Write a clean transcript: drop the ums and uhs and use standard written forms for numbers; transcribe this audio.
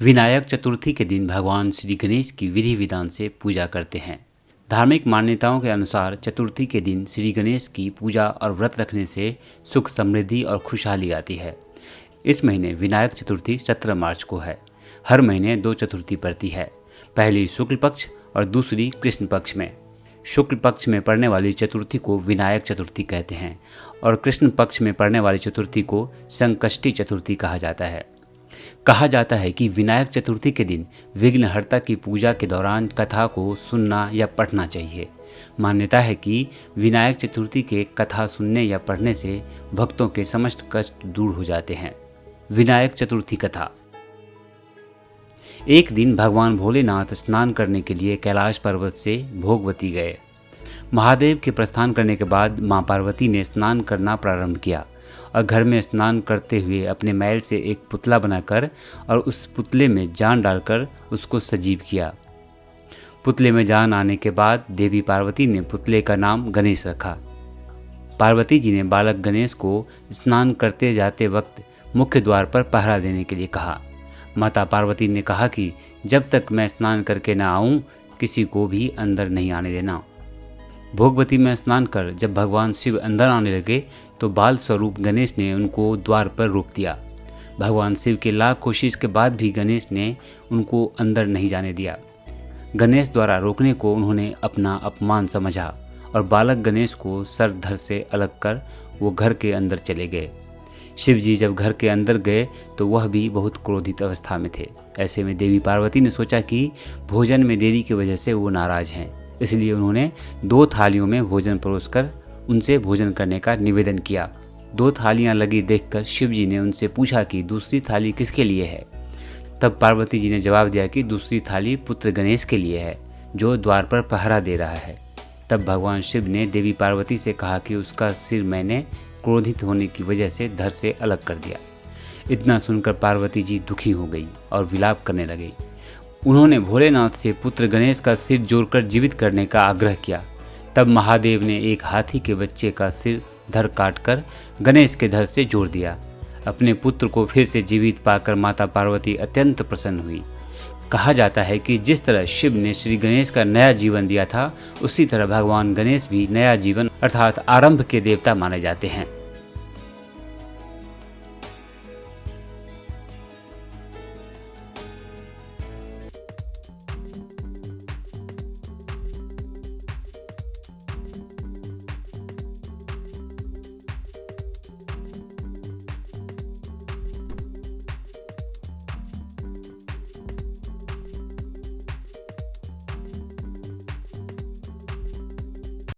विनायक चतुर्थी के दिन भगवान श्री गणेश की विधि विधान से पूजा करते हैं। धार्मिक मान्यताओं के अनुसार चतुर्थी के दिन श्री गणेश की पूजा और व्रत रखने से सुख समृद्धि और खुशहाली आती है। इस महीने विनायक चतुर्थी 17 मार्च को है। हर महीने 2 चतुर्थी पड़ती है, पहली शुक्ल पक्ष और दूसरी कृष्ण पक्ष में। शुक्ल पक्ष में पड़ने वाली चतुर्थी को विनायक चतुर्थी कहते हैं और कृष्ण पक्ष में पड़ने वाली चतुर्थी को संकष्टी चतुर्थी कहा जाता है। कहा जाता है कि विनायक चतुर्थी के दिन विघ्नहर्ता की पूजा के दौरान कथा को सुनना या पढ़ना चाहिए। मान्यता है कि विनायक चतुर्थी के कथा सुनने या पढ़ने से भक्तों के समस्त कष्ट दूर हो जाते हैं। विनायक चतुर्थी कथा। एक दिन भगवान भोलेनाथ स्नान करने के लिए कैलाश पर्वत से भोगवती गए। महादेव के प्रस्थान करने के बाद मां पार्वती ने स्नान करना प्रारंभ किया और घर में स्नान करते हुए अपने मैल से एक पुतला बनाकर और उस पुतले में जान डालकर उसको सजीव किया। पुतले में जान आने के बाद देवी पार्वती ने पुतले का नाम गणेश रखा। पार्वती जी ने बालक गणेश को स्नान करते जाते वक्त मुख्य द्वार पर पहरा देने के लिए कहा। माता पार्वती ने कहा कि जब तक मैं स्नान करके न आऊं, किसी को भी अंदर नहीं आने देना। भोगवती में स्नान कर जब भगवान शिव अंदर आने लगे तो बाल स्वरूप गणेश ने उनको द्वार पर रोक दिया। भगवान शिव के लाख कोशिश के बाद भी गणेश ने उनको अंदर नहीं जाने दिया। गणेश द्वारा रोकने को उन्होंने अपना अपमान समझा और बालक गणेश को सर धड़ से अलग कर वो घर के अंदर चले गए। शिव जी जब घर के अंदर गए तो वह भी बहुत क्रोधित अवस्था में थे। ऐसे में देवी पार्वती ने सोचा कि भोजन में देरी की वजह से वो नाराज हैं, इसलिए उन्होंने 2 थालियों में भोजन परोसकर उनसे भोजन करने का निवेदन किया। 2 थालियां लगी देखकर शिव जी ने उनसे पूछा कि दूसरी थाली किसके लिए है। तब पार्वती जी ने जवाब दिया कि दूसरी थाली पुत्र गणेश के लिए है, जो द्वार पर पहरा दे रहा है। तब भगवान शिव ने देवी पार्वती से कहा कि उसका सिर मैंने क्रोधित होने की वजह से धड़ से अलग कर दिया। इतना सुनकर पार्वती जी दुखी हो गई और विलाप करने लगी। उन्होंने भोलेनाथ से पुत्र गणेश का सिर जोड़कर जीवित करने का आग्रह किया। तब महादेव ने एक हाथी के बच्चे का सिर धड़ काटकर गणेश के धड़ से जोड़ दिया। अपने पुत्र को फिर से जीवित पाकर माता पार्वती अत्यंत प्रसन्न हुई। कहा जाता है कि जिस तरह शिव ने श्री गणेश का नया जीवन दिया था, उसी तरह भगवान गणेश भी नया जीवन अर्थात आरंभ के देवता माने जाते हैं।